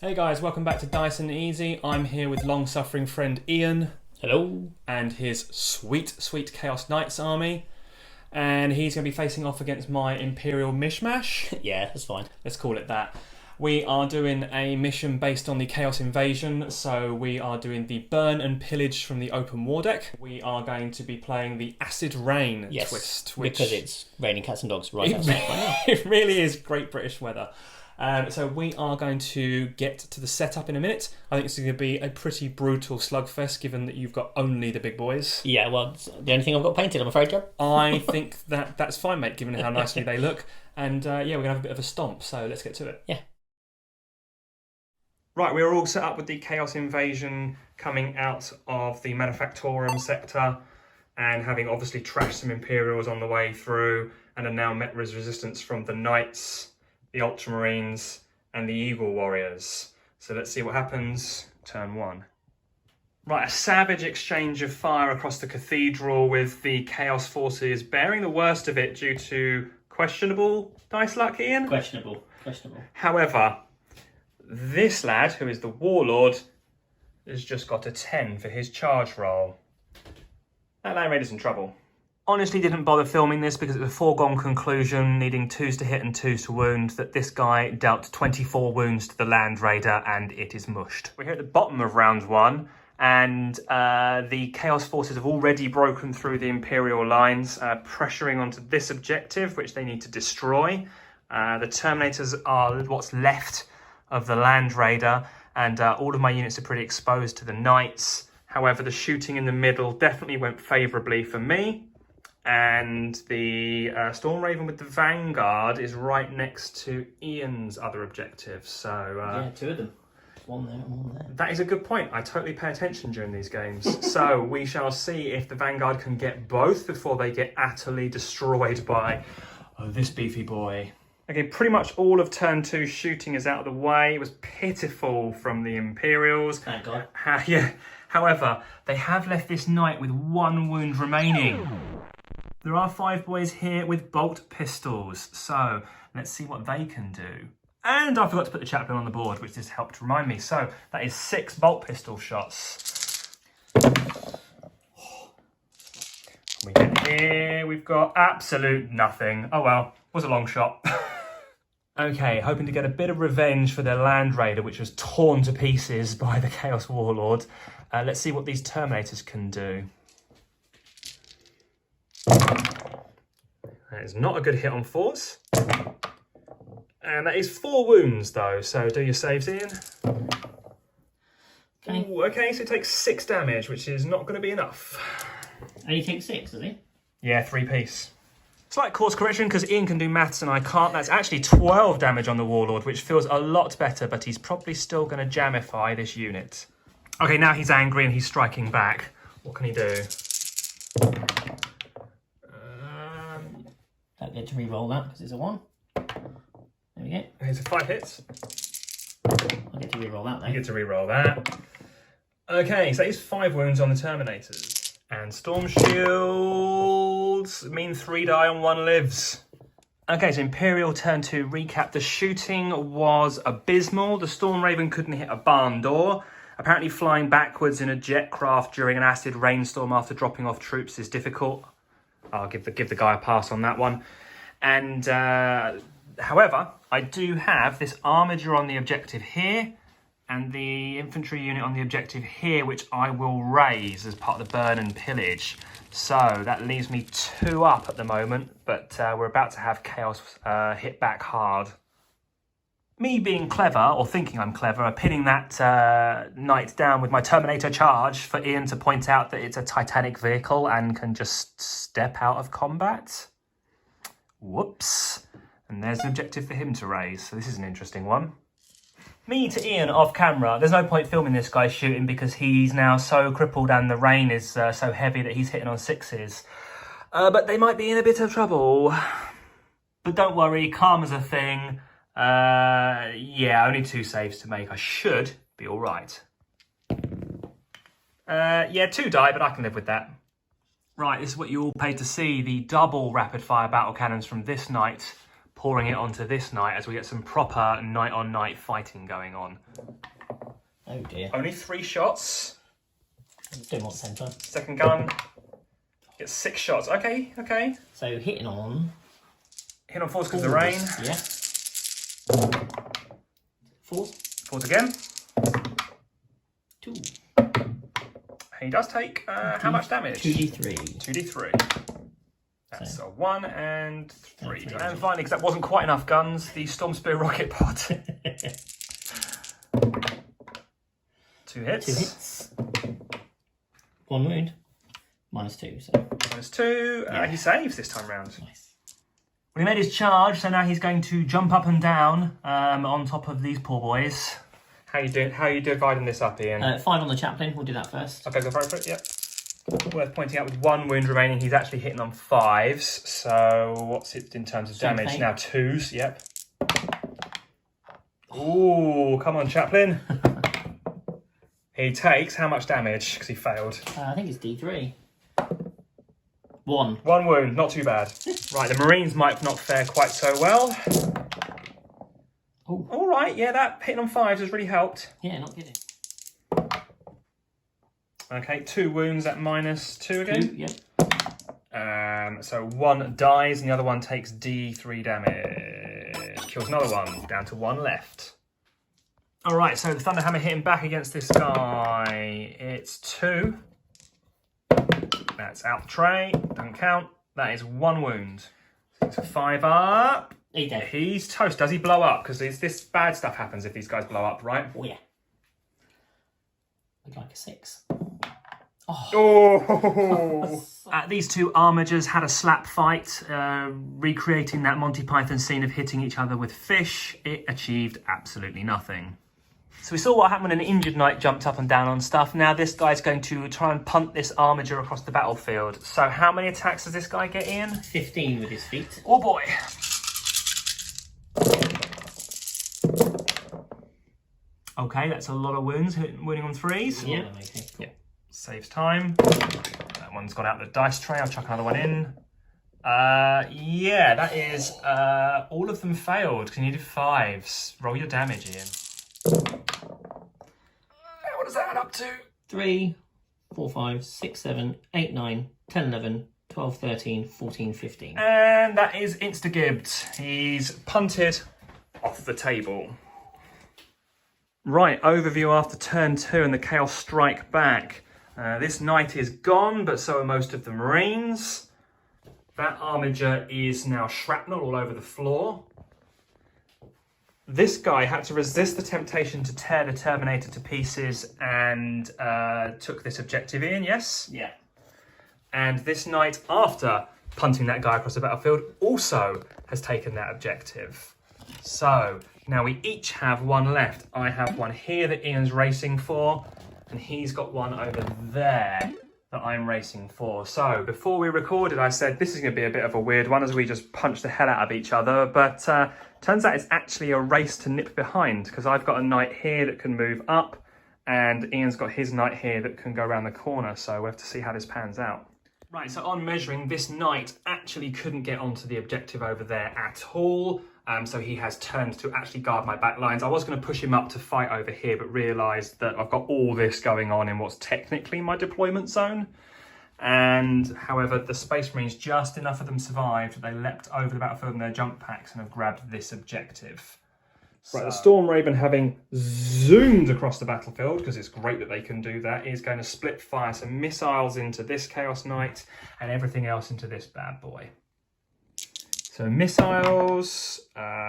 Hey guys, welcome back to Dice and Easy. I'm here with long-suffering friend Iain. Hello. And his sweet Chaos Knights army. And he's going to be facing off against my Imperial mishmash. Yeah, that's fine. Let's call it that. We are doing a mission based on the Chaos Invasion, so we are doing the burn and pillage from the open war deck. We are going to be playing the acid rain twist. Because it's raining cats and dogs right outside right now. It really is great British weather. So we are going to get to the setup in a minute. I think it's going to be a pretty brutal slugfest, given that you've got only the big boys. Yeah, well, it's the only thing I've got painted, I'm afraid, Joe. I think that's fine, mate, given how nicely they look. And yeah, we're going to have a bit of a stomp, so let's get to it. Yeah. Right, we're all set up with the Chaos Invasion coming out of the Manufactorum sector and having obviously trashed some Imperials on the way through and are now met with resistance from the Knights, the Ultramarines and the Eagle Warriors. So let's see what happens. Turn one. Right, a savage exchange of fire across the cathedral with the Chaos forces bearing the worst of it due to questionable dice luck, Iain? Questionable. However, this lad, who is the Warlord, has just got a 10 for his charge roll. That Land Raider's in trouble. Honestly didn't bother filming this because it's a foregone conclusion, needing 2s to hit and 2s to wound, that this guy dealt 24 wounds to the Land Raider and it is mushed. We're here at the bottom of round one, and the Chaos forces have already broken through the Imperial lines, pressuring onto this objective, which they need to destroy. The Terminators are what's left of the Land Raider, and all of my units are pretty exposed to the Knights. However, the shooting in the middle definitely went favourably for me, and the Storm Raven with the Vanguard is right next to Ian's other objectives. So yeah, two of them. One there and one there. That is a good point. I totally pay attention during these games. So we shall see if the Vanguard can get both before they get utterly destroyed by this beefy boy. Okay, pretty much all of turn 2 shooting is out of the way. It was pitiful from the Imperials. Thank God. Yeah. However, they have left this knight with 1 wound remaining. There are 5 boys here with bolt pistols, so let's see what they can do. And I forgot to put the chaplain on the board, which just helped remind me. So that is 6 bolt pistol shots. We get here, we've got absolute nothing. Oh well, was a long shot. Okay, hoping to get a bit of revenge for their Land Raider, which was torn to pieces by the Chaos Warlord. Let's see what these Terminators can do. That is not a good hit on 4s. And that is 4 wounds, though, so do your saves, Iain. Okay. Ooh, okay, so it takes 6 damage, which is not going to be enough. And you take 6, does he? Yeah, 3-piece. Slight course correction, because Iain can do maths and I can't. That's actually 12 damage on the Warlord, which feels a lot better, but he's probably still going to jamify this unit. Okay, now he's angry and he's striking back. What can he do? Don't get to re-roll that, because it's a 1. There we go. Here's 5 hits. I'll get to re-roll that, though. You get to re-roll that. Okay, so he's 5 wounds on the Terminators. And Storm Shields mean 3 die and 1 lives. Okay, so Imperial turn 2 recap. The shooting was abysmal. The Storm Raven couldn't hit a barn door. Apparently flying backwards in a jet craft during an acid rainstorm after dropping off troops is difficult. I'll give the guy a pass on that one. And however, I do have this armiger on the objective here, and the infantry unit on the objective here, which I will raise as part of the burn and pillage. So that leaves me 2 up at the moment, but we're about to have Chaos hit back hard. Me being clever, or thinking I'm clever, pinning that knight down with my Terminator charge for Iain to point out that it's a Titanic vehicle and can just step out of combat. Whoops. And there's an objective for him to raise, so this is an interesting one. Me to Iain off camera, there's no point filming this guy shooting because he's now so crippled and the rain is so heavy that he's hitting on 6s. But they might be in a bit of trouble. But don't worry, karma's a thing. Yeah, only 2 saves to make. I should be all right. Yeah, 2 die, but I can live with that. Right, this is what you all paid to see. The double rapid-fire battle cannons from this knight pouring it onto this knight as we get some proper knight-on-knight fighting going on. Oh dear. Only 3 shots. Don't want centre. Second gun. Gets 6 shots. Okay, okay. So hitting on. Hit on 4s because of the rain. Yeah. 4s. 4s again. 2. He does take how much damage? 2d3. 2d3. That's a 1 and 3. And 3. And finally, because that wasn't quite enough guns, the Storm Spear rocket pod. 2 hits. 2 hits. 1 wound. -2. So -2. Yeah. He saves this time round. nice. Well, he made his charge, so now he's going to jump up and down on top of these poor boys. How you doing? How are you dividing this up, Ian? 5 on the chaplain. We'll do that first. Okay, go for it. Yep. Worth pointing out, with 1 wound remaining, he's actually hitting on 5s. So what's it in terms of damage? Eight. Now 2s. Yep. Ooh, come on, chaplain. He takes how much damage? Because he failed. I think it's d3. 1. 1 wound, not too bad. Right, the Marines might not fare quite so well. Oh. All right, yeah, that hitting on 5s has really helped. Yeah, not kidding. Okay, 2 wounds at -2 again. 2, yeah. So 1 dies and the other one takes D3 damage. Kills another one, down to 1 left. All right, so the Thunderhammer hitting back against this guy. It's 2. That's out the tray, doesn't count. That is 1 wound. 6 for 5 up. He's dead. He's toast. Does he blow up? Because this bad stuff happens if these guys blow up, right? Oh yeah. I'd like a 6. Oh! These 2 armigers had a slap fight, recreating that Monty Python scene of hitting each other with fish. It achieved absolutely nothing. So we saw what happened when an injured knight jumped up and down on stuff. Now this guy's going to try and punt this armiger across the battlefield. So how many attacks does this guy get in? 15 with his feet. Oh boy! Okay, that's a lot of wounds, wounding on 3s. Yeah. Okay, cool. Yeah. Saves time. That one's gone out the dice tray. I'll chuck another one in. Yeah, that is all of them failed. Can you do 5s? Roll your damage, Ian. What does that add up to? 3, 4, 5, 6, 7, 8, 9, 10, 11, 12, 13, 14, 15. And that is insta-gibbed. He's punted off the table. Right, overview after turn 2 and the Chaos Strike back. This knight is gone, but so are most of the Marines. That armiger is now shrapnel all over the floor. This guy had to resist the temptation to tear the Terminator to pieces and took this objective in, yes? Yeah. And this knight, after punting that guy across the battlefield, also has taken that objective. So now we each have 1 left. I have 1 here that Ian's racing for, and he's got 1 over there that I'm racing for. So before we recorded, I said this is going to be a bit of a weird one as we just punch the hell out of each other, but turns out it's actually a race to nip behind, because I've got a knight here that can move up, and Ian's got his knight here that can go around the corner, so we'll have to see how this pans out. Right, so on measuring, this knight actually couldn't get onto the objective over there at all. So he has turned to actually guard my back lines. I was going to push him up to fight over here, but realised that I've got all this going on in what's technically my deployment zone. And however, the Space Marines, just enough of them survived. They leapt over the battlefield in their jump packs and have grabbed this objective. Right, the Storm Raven, having zoomed across the battlefield, because it's great that they can do that, is going to split fire some missiles into this Chaos Knight and everything else into this bad boy. So missiles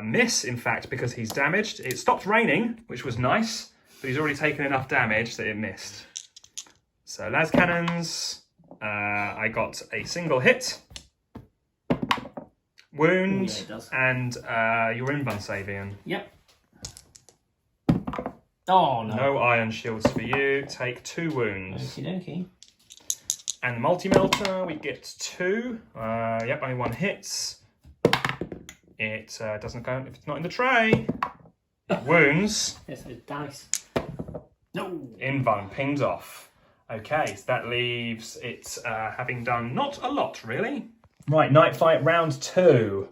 miss, in fact, because he's damaged. It stopped raining, which was nice, but he's already taken enough damage that it missed. So las cannons, I got a single hit, wound, Yeah, it does. and you're in Bunsavian. Yep. Oh no. No iron shields for you. Take 2 wounds. Okie dokie. And the multi-melter, we get 2. Yep, only 1 hits. It doesn't go if it's not in the tray. It wounds. Yes, it's dice. No. Invuln, pinged off. Okay, so that leaves it having done not a lot, really. Right, night fight round 2.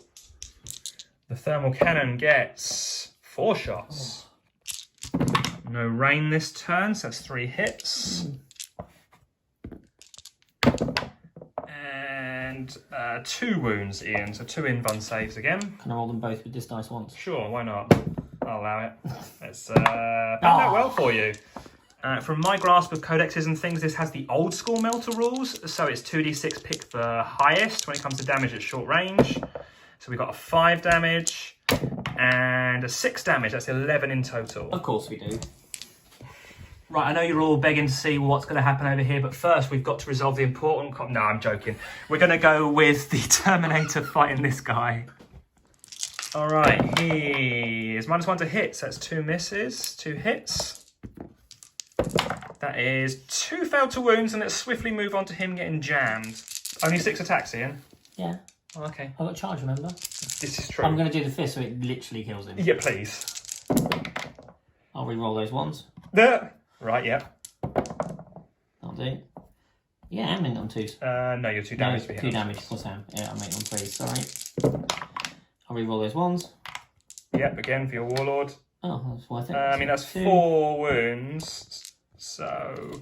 The thermal cannon gets 4 shots. No rain this turn, so that's 3 hits. And 2 wounds, Iain, so 2 invuln saves again. Can I roll them both with this dice once? Sure, why not? I'll allow it. It's found out well for you. From my grasp of codexes and things, this has the old school melter rules, so it's 2d6 pick the highest when it comes to damage at short range. So we've got a 5 damage and a 6 damage, that's 11 in total. Of course we do. Right, I know you're all begging to see what's going to happen over here, but first we've got to resolve the important... No, I'm joking. We're going to go with the Terminator fighting this guy. All right, here's -1 to hit, so that's 2 misses, 2 hits. That is 2 failed to wounds, and let's swiftly move on to him getting jammed. Only 6 attacks, Iain? Yeah. Oh, okay. I got charge, remember? This is true. I'm going to do the fist so it literally kills him. Yeah, please. I'll re-roll those ones. Right, yeah. That'll do. Yeah, I'm in on 2s. No, you're 2 damage. No, 2 damage, of course I am. Yeah, I'm making on 3s, sorry. I'll re-roll those ones. Yep, again for your warlord. Oh, that's worth it. I mean, that's 4 wounds. So...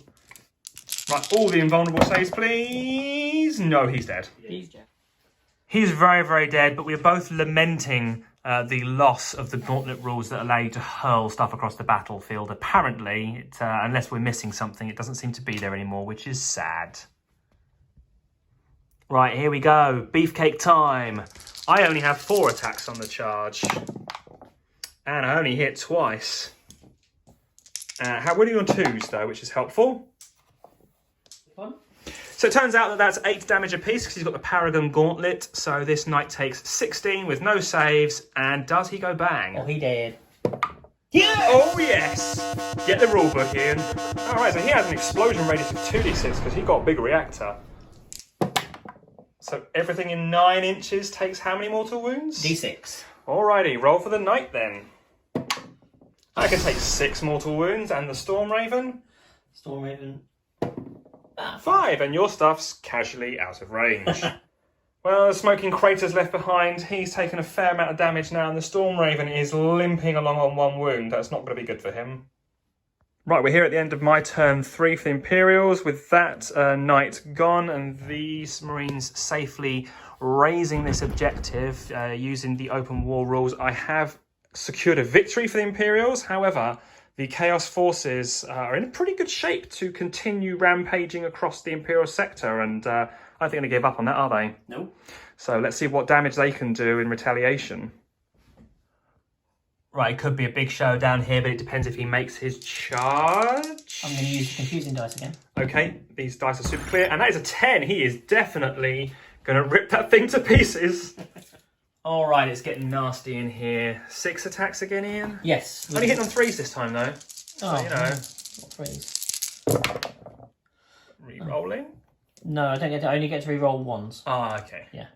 Right, all the invulnerable saves, please. No, he's dead. He's dead. He's very, very dead, but we're both lamenting the loss of the gauntlet rules that allow you to hurl stuff across the battlefield. Apparently, unless we're missing something, it doesn't seem to be there anymore, which is sad. Right, here we go. Beefcake time. I only have 4 attacks on the charge. And I only hit twice. How are you on 2s, though, which is helpful. So it turns out that that's 8 damage apiece because he's got the Paragon Gauntlet. So this knight takes 16 with no saves. And does he go bang? Oh, he did. Yeah! Oh, yes! Get the rulebook, Iain. All right, so he has an explosion radius of 2d6 because he got a big reactor. So everything in 9 inches takes how many mortal wounds? D6. Alrighty, roll for the knight then. I can take 6 mortal wounds and the Storm Raven. Storm Raven. 5, and your stuff's casually out of range. Well, the smoking crater's left behind. He's taken a fair amount of damage now, and the Storm Raven is limping along on 1 wound. That's not going to be good for him. Right, we're here at the end of my turn 3 for the Imperials. With that knight gone, and these Marines safely raising this objective using the open war rules, I have secured a victory for the Imperials. However, the Chaos forces are in pretty good shape to continue rampaging across the Imperial sector, and I don't think they're going to give up on that, are they? No. So let's see what damage they can do in retaliation. Right, it could be a big showdown here, but it depends if he makes his charge. I'm going to use the confusing dice again. Okay, these dice are super clear, and that is a 10. He is definitely going to rip that thing to pieces. All right, it's getting nasty in here. 6 attacks again, Iain? Yes. Only hitting on 3s this time, though. So, you know. What 3s? Re-rolling? No, I don't get to. I only get to re-roll 1s. Ah, okay. Yeah.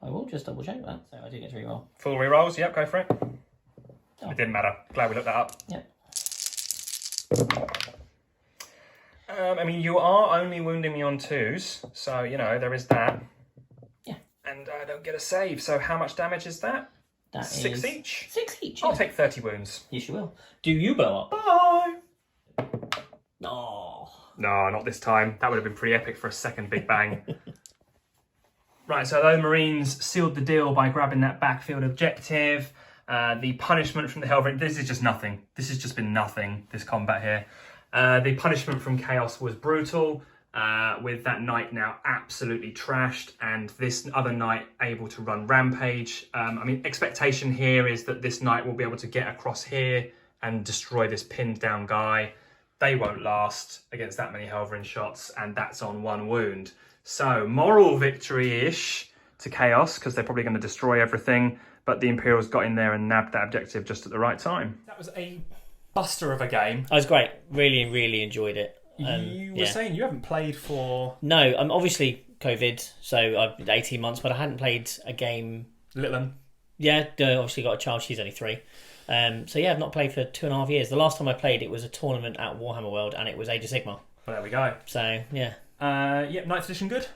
I will just double check that. So I do get to re-roll. Full re-rolls? Yep, go for it. Oh. It didn't matter. Glad we looked that up. Yep. I mean, you are only wounding me on 2s, so, you know, there is that. Yeah. And I don't get a save, so how much damage is that? That 6 is each? 6 each. I'll Yeah. take 30 wounds. Yes, you will. Do you blow up? Bye! Oh. No, not this time. That would have been pretty epic for a second Big Bang. Right, so those Marines sealed the deal by grabbing that backfield objective. The punishment from the Hellring... This is just nothing. This has just been nothing, this combat here. The punishment from Chaos was brutal, with that knight now absolutely trashed, and this other knight able to run rampage. I mean, expectation here is that this knight will be able to get across here and destroy this pinned down guy. They won't last against that many Hellring shots, and that's on 1 wound. So, moral victory-ish to Chaos, because they're probably going to destroy everything, but the Imperials got in there and nabbed that objective just at the right time. That was a buster of a game. It was great. Really, really enjoyed it. You were saying you haven't played for... No, I'm obviously COVID, so I've 18 months, but I hadn't played a game... Little. Yeah, obviously got a child, she's only 3. So yeah, I've not played for 2.5 years. The last time I played, it was a tournament at Warhammer World, and it was Age of Sigmar. Well, there we go. So, yeah. Yeah, 9th edition good?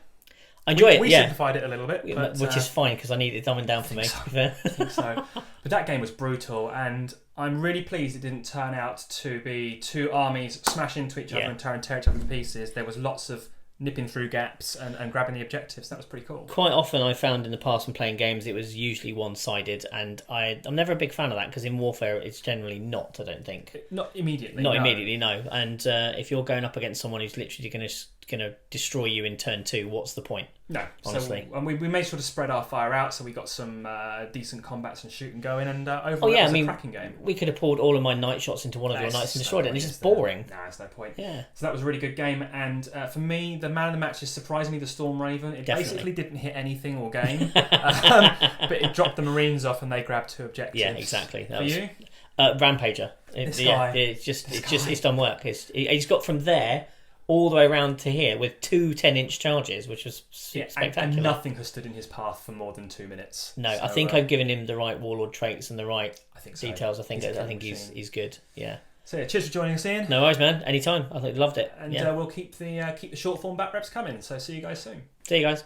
I enjoy it. We Yeah, simplified it a little bit, but, which is fine because I need it dumbing down for me. I think so. But that game was brutal, and I'm really pleased it didn't turn out to be two armies smash into each other and tear each other to pieces. There was lots of nipping through gaps and grabbing the objectives. That was pretty cool. Quite often I found in the past when playing games it was usually one-sided, and I'm never a big fan of that because in Warfare it's generally not, I don't think. Not immediately. Not immediately, no. And if you're going up against someone who's literally going to destroy you in turn 2, what's the point? No, honestly. So, and we made sure to spread our fire out, so we got some decent combats and shooting going, and overall it was a cracking game. We could have poured all of my night shots into one of your knights and destroyed it, and it's just boring. Nah, there's no point. Yeah. So that was a really good game, and for me, the man of the match is surprisingly the Storm Raven. It basically didn't hit anything all game, but it dropped the Marines off, and they grabbed 2 objectives. Yeah, exactly. For you? Rampager. It's done work. He's got from there all the way around to here with 2 10-inch charges, which was spectacular. And nothing has stood in his path for more than 2 minutes. No, so, I think I've given him the right warlord traits and the right details. I think he's good. Yeah. So yeah, cheers for joining us, Ian. No worries, man. Anytime. I loved it. And we'll keep the short form back reps coming. So see you guys soon. See you guys.